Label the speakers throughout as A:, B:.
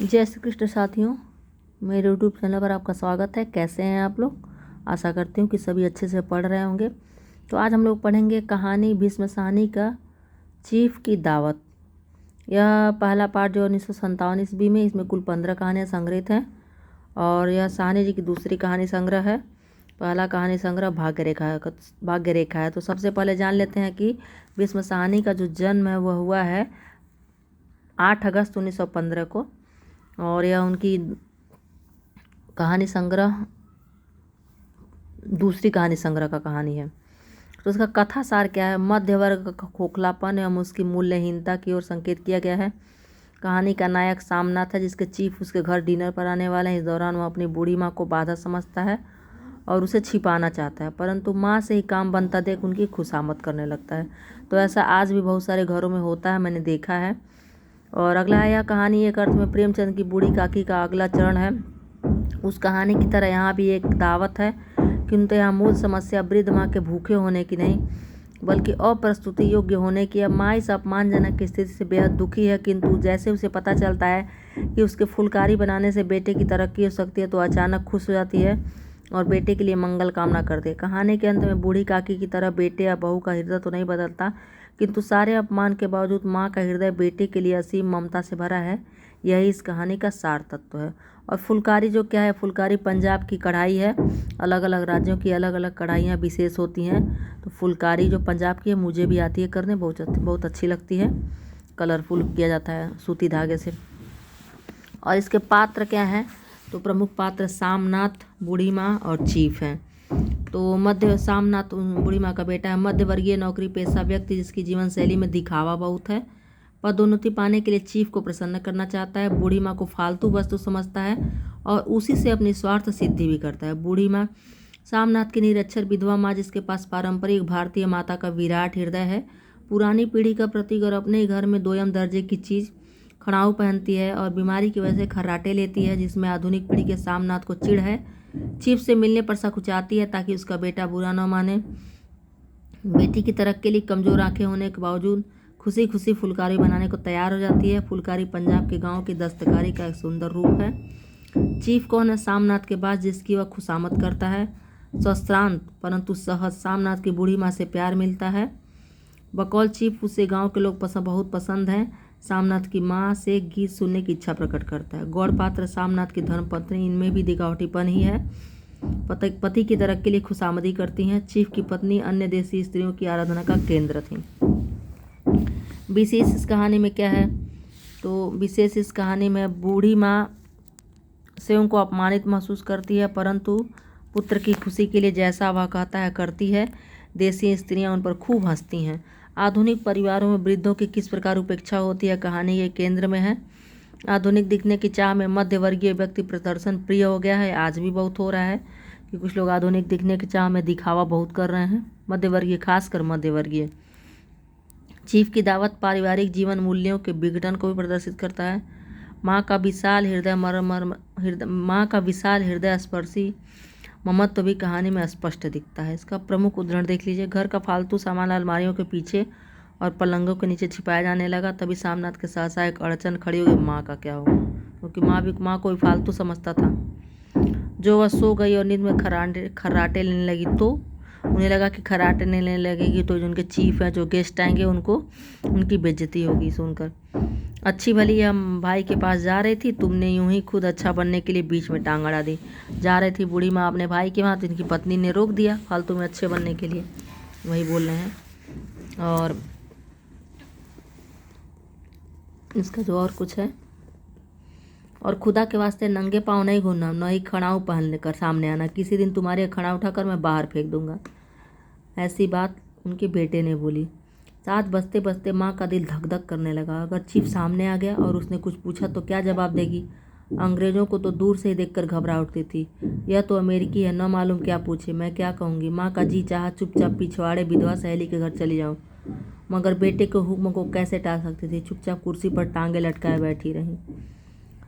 A: जय श्री कृष्ण साथियों, मेरे यूट्यूब चैनल पर आपका स्वागत है। कैसे हैं आप लोग? आशा करती हूँ कि सभी अच्छे से पढ़ रहे होंगे। तो आज हम लोग पढ़ेंगे कहानी भीष्म साहनी का चीफ की दावत। यह पहला पार्ट जो 1957 ईस्वी में, इसमें कुल 15 कहानियाँ संग्रहित हैं और यह साहनी जी की दूसरी कहानी संग्रह है। पहला कहानी संग्रह भाग्य रेखा है। तो सबसे पहले जान लेते हैं कि भीष्म साहनी का जो जन्म है वह हुआ है 8 अगस्त 1915 को, और यह उनकी कहानी संग्रह दूसरी कहानी संग्रह का कहानी है। तो उसका कथा सार क्या है? मध्य वर्ग का खोखलापन एवं उसकी मूल्यहीनता की ओर संकेत किया गया है। कहानी का नायक सामनाथ है, जिसके चीफ उसके घर डिनर पर आने वाले हैं। इस दौरान वह अपनी बूढ़ी माँ को बाधा समझता है और उसे छिपाना चाहता है, परंतु माँ से ही काम बनता देख उनकी खुशामद करने लगता है। तो ऐसा आज भी बहुत सारे घरों में होता है, मैंने देखा है। और अगला है, यह कहानी एक अर्थ में प्रेमचंद की बूढ़ी काकी का अगला चरण है। उस कहानी की तरह यहाँ भी एक दावत है, किंतु यहाँ मूल समस्या वृद्ध माँ के भूखे होने की नहीं, बल्कि अप्रस्तुति योग्य होने की। अब माँ इस अपमानजनक स्थिति से बेहद दुखी है, किंतु जैसे उसे पता चलता है कि उसके फुलकारी बनाने से बेटे की तरक्की हो सकती है, तो अचानक खुश हो जाती है और बेटे के लिए मंगल कामना करते हैं। कहानी के अंत में बूढ़ी काकी की तरह बेटे या बहू का हृदय तो नहीं बदलता, किंतु सारे अपमान के बावजूद माँ का हृदय बेटे के लिए असीम ममता से भरा है। यही इस कहानी का सार तत्व है। और फुलकारी जो क्या है? फुलकारी पंजाब की कढ़ाई है। अलग अलग राज्यों की अलग अलग कढ़ाइयाँ विशेष होती हैं। तो फुलकारी जो पंजाब की है, मुझे भी आती है करने, बहुत अच्छी लगती है। कलरफुल किया जाता है सूती धागे से। और इसके पात्र क्या हैं? तो प्रमुख पात्र सामनाथ, बूढ़ी माँ और चीफ हैं। तो सामनाथ बूढ़ी माँ का बेटा है। मध्यवर्गीय नौकरी पेशा व्यक्ति, जिसकी जीवन शैली में दिखावा बहुत है। पदोन्नति पाने के लिए चीफ को प्रसन्न करना चाहता है। बूढ़ी माँ को फालतू वस्तु समझता है और उसी से अपनी स्वार्थ सिद्धि भी करता है। बूढ़ी माँ सामनाथ की निरक्षर विधवा माँ, जिसके पास पारंपरिक भारतीय माता का विराट हृदय है, पुरानी पीढ़ी का प्रतीक, और अपने घर में दोयम दर्जे की चीज़ खड़ाऊ पहनती है और बीमारी की वजह से खर्राटे लेती है, जिसमें आधुनिक पीढ़ी के सामनाथ को चिढ़ है। चीफ से मिलने पर सकुचाती है ताकि उसका बेटा बुरा न माने। बेटी की तरक्की के लिए कमज़ोर आंखें होने के बावजूद खुशी खुशी फुलकारी बनाने को तैयार हो जाती है। फुलकारी पंजाब के गांव की दस्तकारी का एक सुंदर रूप है। चीफ कौन है? सामनाथ के पास, जिसकी वह खुशामद करता है। सश्रांत परंतु सहज सामनाथ की बूढ़ी माँ से प्यार मिलता है। बकौल चीफ उसे गांव के लोग बहुत पसंद हैं। सामनाथ की माँ से गीत सुनने की इच्छा प्रकट करता है। गौड़ पात्र सामनाथ की धर्मपत्नी, इनमें भी दिखावटीपन ही है। पति की तरक्की के लिए खुशामदी करती हैं। चीफ की पत्नी अन्य देसी स्त्रियों की आराधना का केंद्र थी। विशेष इस कहानी में क्या है? तो विशेष इस कहानी में बूढ़ी माँ से उनको अपमानित महसूस करती है, परंतु पुत्र की खुशी के लिए जैसा वह कहता है करती है। देसी स्त्रियां उन पर खूब हंसती हैं। आधुनिक परिवारों में वृद्धों की किस प्रकार उपेक्षा होती है, कहानी के केंद्र में है। आधुनिक दिखने की चाह में मध्यवर्गीय व्यक्ति प्रदर्शन प्रिय हो गया है। आज भी बहुत हो रहा है कि कुछ लोग आधुनिक दिखने की चाह में दिखावा बहुत कर रहे हैं, मध्यवर्गीय, खासकर मध्यवर्गीय। चीफ की दावत पारिवारिक जीवन मूल्यों के विघटन को भी प्रदर्शित करता है। माँ का विशाल हृदय स्पर्शी ममत्व भी कहानी में स्पष्ट दिखता है। इसका प्रमुख उदाहरण देख लीजिए। घर का फालतू सामान अलमारियों के पीछे और पलंगों के नीचे छिपाया जाने लगा। तभी सामनाथ के सहसा एक अड़चन खड़ी हो गई, माँ का क्या होगा? क्योंकि माँ को भी फालतू समझता था। जो वह सो गई और नींद में खर्राटे लेने लगी, तो उन्हें लगा कि खर्राटे लेने लगेगी तो जो उनके चीफ हैं, जो गेस्ट आएंगे, उनकी बेइज्जती होगी। सुनकर अच्छी भली हम भाई के पास जा रही थी, तुमने यूं ही खुद अच्छा बनने के लिए बीच में टांग अड़ा दी। जा रही थी बूढ़ी माँ अपने भाई के वहाँ, तो इनकी पत्नी ने रोक दिया फालतू में अच्छे बनने के लिए। वही बोल रहे हैं। और इसका जो और कुछ है, और खुदा के वास्ते नंगे पाँव नहीं घूमना, न ही खड़ाऊ पहन कर सामने आना। किसी दिन तुम्हारे खड़ा उठाकर मैं बाहर फेंक दूंगा। ऐसी बात उनके बेटे ने बोली। साथ बजते बजते माँ का दिल धक धक करने लगा। अगर चीफ सामने आ गया और उसने कुछ पूछा तो क्या जवाब देगी? अंग्रेज़ों को तो दूर से ही देखकर घबरा उठती थी। यह तो अमेरिकी है, न मालूम क्या पूछे, मैं क्या कहूँगी। माँ का जी चाहा चुपचाप पिछवाड़े विधवा सहेली के घर चली जाऊँ, मगर बेटे के हुक्म को कैसे टाल सकती थी। चुपचाप कुर्सी पर टांगे लटकाए बैठी रही।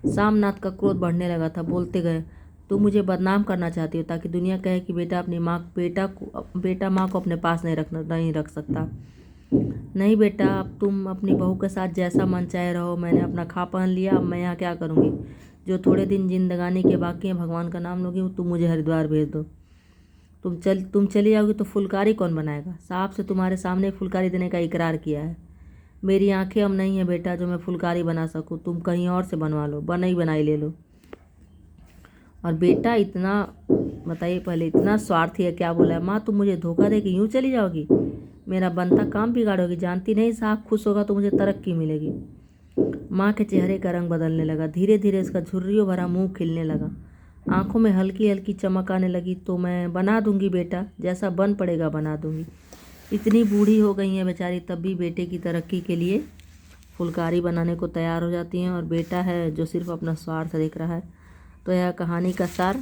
A: सामनाथ का क्रोध बढ़ने लगा था। बोलते गए, तुम मुझे बदनाम करना चाहती हो ताकि दुनिया कहे कि बेटा माँ को अपने पास नहीं रख सकता। नहीं बेटा, अब तुम अपनी बहू के साथ जैसा मन चाहे रहो। मैंने अपना खा पहन लिया, अब मैं यहाँ क्या करूँगी। जो थोड़े दिन जिंदगानी के बाकी हैं, भगवान का नाम लोगी, तुम मुझे हरिद्वार भेज दो। तुम चली जाओगी तो फुलकारी कौन बनाएगा। साहब से तुम्हारे सामने फुलकारी देने का इकरार किया है। मेरी आंखें अब नहीं है बेटा जो मैं फुलकारी बना सकूँ। तुम कहीं और से बनवा लो, बनाई बनाई ले लो। और बेटा इतना बताइए, पहले इतना स्वार्थी है, क्या बोला है। माँ तुम मुझे धोखा दे के यूँ चली जाओगी, मेरा बनता काम बिगाड़ोगी। जानती नहीं साहब खुश होगा तो मुझे तरक्की मिलेगी। माँ के चेहरे का रंग बदलने लगा। धीरे धीरे उसका झुर्रियों भरा मुंह खिलने लगा, आंखों में हल्की हल्की चमक आने लगी। तो मैं बना दूंगी बेटा, जैसा बन पड़ेगा बना दूंगी। इतनी बूढ़ी हो गई हैं बेचारी, तब भी बेटे की तरक्की के लिए फुलकारी बनाने को तैयार हो जाती हैं। और बेटा है जो सिर्फ अपना स्वार्थ देख रहा है। तो यह कहानी का सार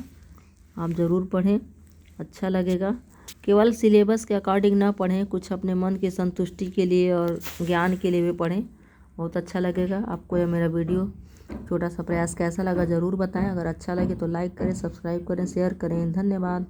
A: आप ज़रूर पढ़ें, अच्छा लगेगा। केवल सिलेबस के अकॉर्डिंग ना पढ़ें, कुछ अपने मन की संतुष्टि के लिए और ज्ञान के लिए भी पढ़ें, बहुत अच्छा लगेगा। आपको यह मेरा वीडियो छोटा सा प्रयास कैसा लगा ज़रूर बताएं। अगर अच्छा लगे तो लाइक करें, सब्सक्राइब करें, शेयर करें। धन्यवाद।